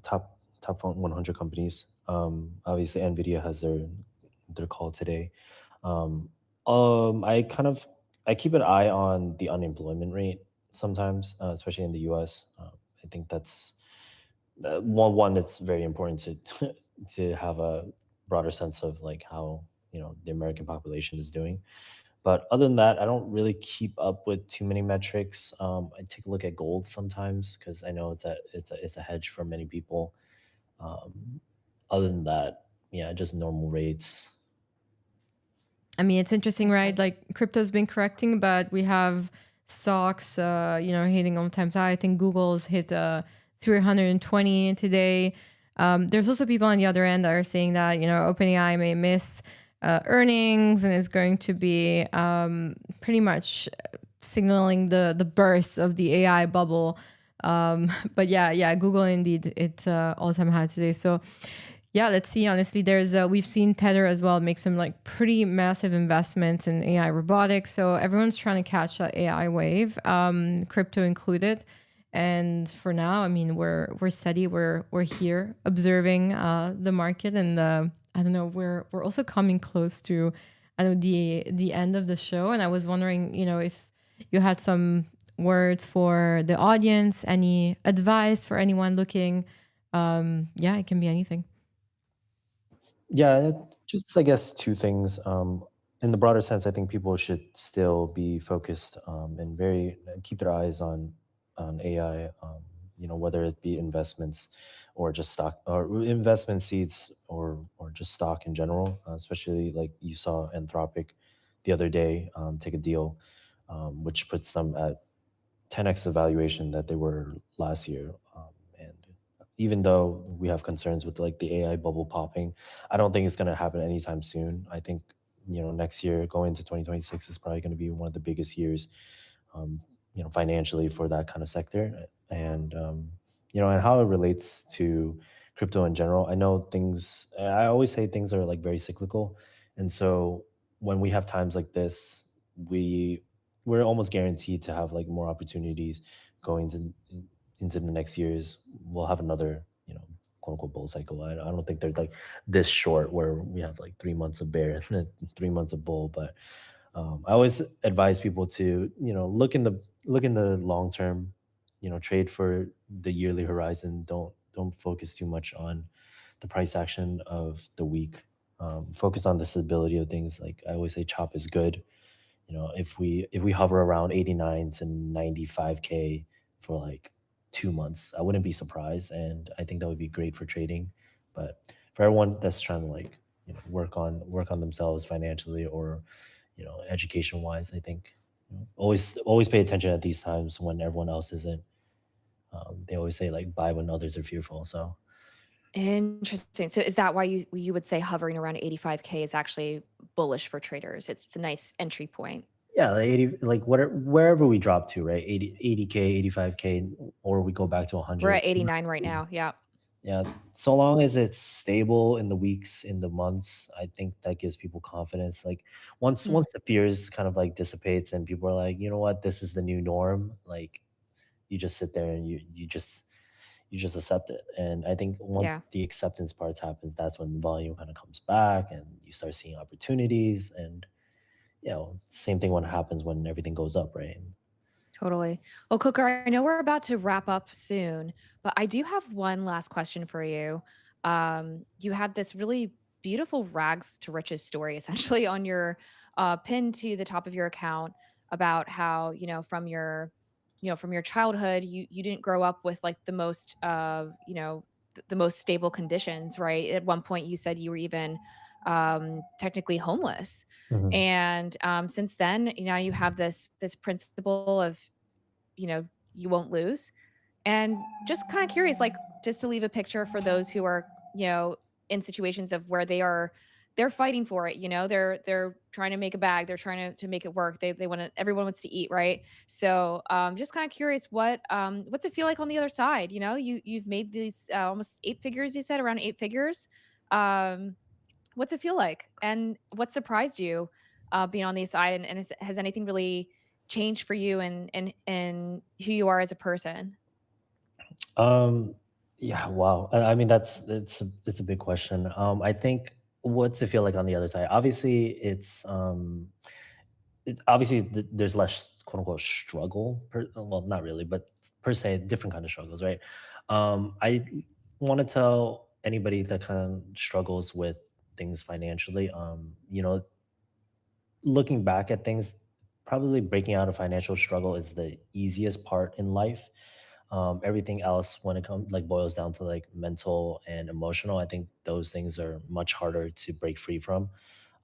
top phone 100 companies. Obviously Nvidia has their call today. Um, I kind of I keep an eye on the unemployment rate sometimes, especially in the U.S. I think that's one that's very important to to have a broader sense of like how the American population is doing. But other than that, I don't really keep up with too many metrics. I take a look at gold sometimes because I know it's a hedge for many people. Um, Other than that, yeah, just normal rates. I mean, it's interesting, Makes right? sense. Like crypto's been correcting, but we have stocks, hitting all-time high. I think Google's hit 320 today. There's also people on the other end that are saying that OpenAI may miss earnings and is going to be pretty much signaling the burst of the AI bubble. But yeah, Google indeed it's all-time high today. So yeah, let's see. Honestly, we've seen Tether as well make some like pretty massive investments in AI robotics. So everyone's trying to catch that AI wave, crypto included. And for now, I mean, we're steady. We're here observing the market, and I don't know. We're also coming close to the end of the show. And I was wondering, if you had some words for the audience, any advice for anyone looking. Yeah, it can be anything. Yeah, just I guess two things. In the broader sense, I think people should still be focused and very keep their eyes on AI. Whether it be investments or just stock or investment seeds or just stock in general. Especially like you saw Anthropic the other day take a deal, which puts them at 10x the valuation that they were last year. And even though we have concerns with like the AI bubble popping, I don't think it's going to happen anytime soon. I think next year going into 2026 is probably going to be one of the biggest years, um, financially for that kind of sector. And and how it relates to crypto in general. I know things. I always say things are like very cyclical, and so when we have times like this, we're almost guaranteed to have like more opportunities going into the next years. We'll have another, quote unquote bull cycle. I don't think they're like this short where we have like 3 months of bear and then 3 months of bull. But I always advise people to, look in the long term, trade for the yearly horizon. Don't focus too much on the price action of the week. Focus on the stability of things. Like I always say, chop is good. If we hover around 89 to 95K for like 2 months, I wouldn't be surprised, and I think that would be great for trading. But for everyone that's trying to like work on themselves financially or education wise, I think always pay attention at these times when everyone else isn't. They always say like buy when others are fearful. So Interesting. So is that why you would say hovering around 85K is actually bullish for traders? It's a nice entry point. yeah, like 80, like wherever we drop to, right? 80K, 85K, or we go back to We're 100. at 89 right now. Yeah. Yeah, so long as it's stable in the weeks, in the months, I think that gives people confidence. Like Mm, once the fears kind of like dissipates and people are like, you know what, this is the new norm. Like you just sit there and you just accept it. And I think yeah. once the acceptance part happens, that's when the volume kind of comes back and you start seeing opportunities. And same thing when it happens when everything goes up, right? Totally. Well, Cooker, I know we're about to wrap up soon, but I do have one last question for you. You had this really beautiful rags to riches story essentially on your pin to the top of your account about how, from your childhood, you didn't grow up with like the most the most stable conditions, right? At one point you said you were even technically homeless. Mhm. And since then, now you have this principle of you won't lose. And just kind of curious, like just to leave a picture for those who are in situations of where they're fighting for it. They're trying to make a bag, they're trying to make it work, they want to, everyone wants to eat, right? So just kind of curious, what's it feel like on the other side? You've made these almost 8 figures, you said around 8 figures. um What's it feel like? And what surprised you being on the side? And has anything really changed for you and who you are as a person? Um, yeah, wow. I mean, it's a big question. I think what's it feel like on the other side? Obviously, there's less quote unquote struggle. Well, not really, but per se, different kind of struggles, right? I want to tell anybody that kind of struggles with things financially. Looking back at things, probably breaking out of financial struggle is the easiest part in life. Everything else, when it comes like boils down to like mental and emotional, I think those things are much harder to break free from.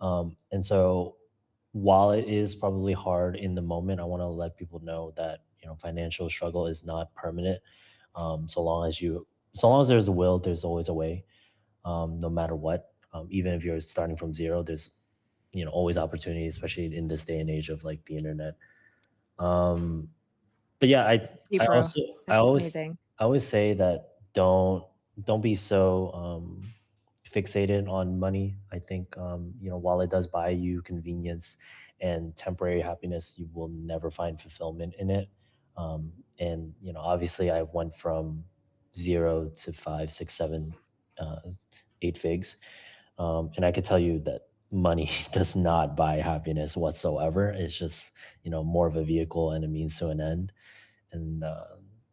And so, while it is probably hard in the moment, I want to let people know that financial struggle is not permanent. So long as there's a will, there's always a way. No matter what, even if you're starting from zero, there's always opportunity, especially in this day and age of like the internet. Um, but yeah, It's deep, I bro. also I That's always amazing. I always say that don't be so fixated on money. I think while it does buy you convenience and temporary happiness, you will never find fulfillment in it. And obviously, I went from 0 to 5, 6, 7, 8 figs, and I could tell you that money does not buy happiness whatsoever. It's just more of a vehicle and a means to an end. And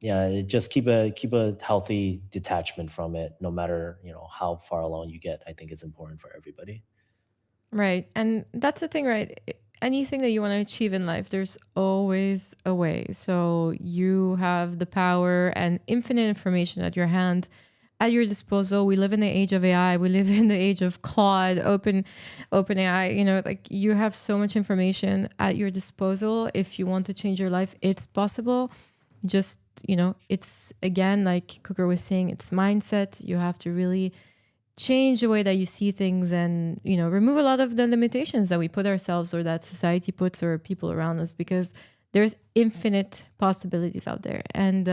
yeah, just keep a healthy detachment from it, no matter how far along you get. I think it's important for everybody. Right. And that's the thing, right? Anything that you want to achieve in life, there's always a way. So you have the power and infinite information at your hand, at your disposal. We live in the age of AI. We live in the age of Claude, open AI. Like you have so much information at your disposal. If you want to change your life, it's possible. Just, it's again, like Cooker was saying, it's mindset. You have to really change the way that you see things and remove a lot of the limitations that we put ourselves or that society puts or people around us, because there's infinite possibilities out there. And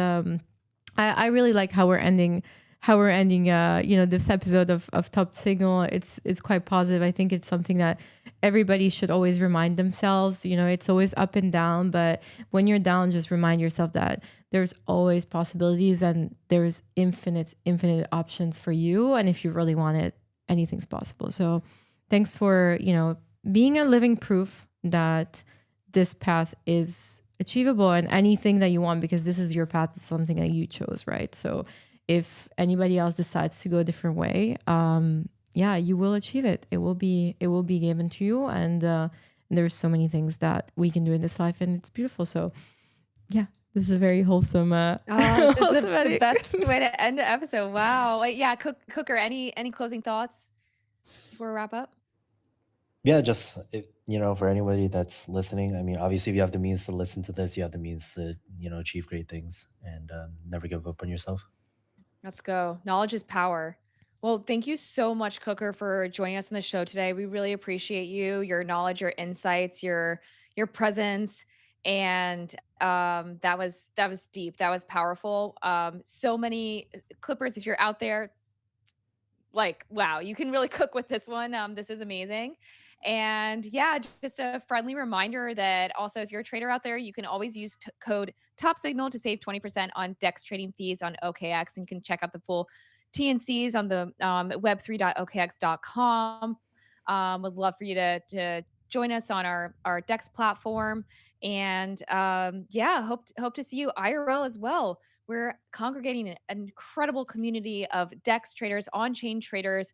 I really like how we're ending this episode of Top Signal. It's quite positive. I think it's something that everybody should always remind themselves. It's always up and down, but when you're down, just remind yourself that there's always possibilities and there's infinite options for you. And if you really want it, anything's possible. So thanks for being a living proof that this path is achievable and anything that you want, because this is your path, is something that you chose, right? So if anybody else decides to go a different way, yeah, you will achieve it. It will be given to you. And there's so many things that we can do in this life, and it's beautiful. So yeah, this is a very wholesome. This is wholesome the ending. best way to end the episode. Wow. Yeah, Cooker, any closing thoughts before we wrap up? Yeah, just for anybody that's listening, I mean, obviously, if you have the means to listen to this, you have the means to achieve great things, and never give up on yourself. Let's go. Knowledge is power. Well, thank you so much, Cooker, for joining us on the show today. We really appreciate you, your knowledge, your insights, your presence, and that was deep. That was powerful. So many Clippers, if you're out there, like, wow, you can really cook with this one. This is amazing. And yeah, just a friendly reminder that also, if you're a trader out there, you can always use code TOPSIGNAL to save 20% on DEX trading fees on OKX. And you can check out the full TNCs on the web3.okx.com. Would love for you to join us on our DEX platform. And yeah, hope to see you IRL as well. We're congregating an incredible community of DEX traders, on-chain traders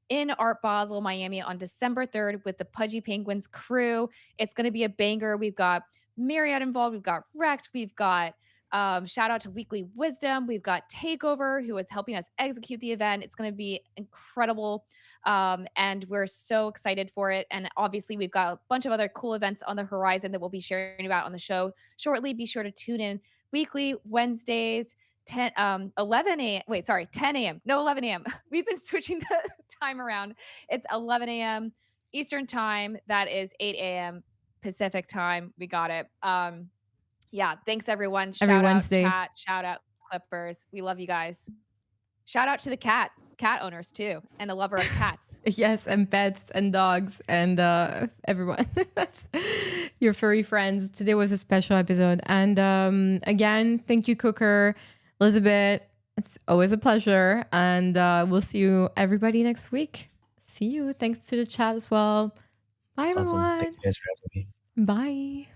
in Art Basel, Miami on December 3rd with the Pudgy Penguins crew. It's going to be a banger. We've got Marriott involved. We've got Rect. We've got shout out to Weekly Wisdom. We've got Takeover, who is helping us execute the event. It's going to be incredible. And we're so excited for it. And obviously, we've got a bunch of other cool events on the horizon that we'll be sharing about on the show shortly. Be sure to tune in weekly Wednesdays, 11 a.m. Wait, sorry, 10 a.m. No, 11 a.m. We've been switching the time around. It's 11 a.m. Eastern time. That is 8 a.m. Pacific time. We got it. Yeah, thanks everyone. Every Shout out Wednesday. chat, shout out Clippers. We love you guys. Shout out to the cat. cat owners too, and a lover of cats. Yes, and pets and dogs and everyone. That's your furry friends. Today was a special episode. And again, thank you, Cooker, Elizabeth. It's always a pleasure. And we'll see you everybody next week. See you. Thanks to the chat as well. Bye, everyone. Awesome. Thank you guys for having me. Bye.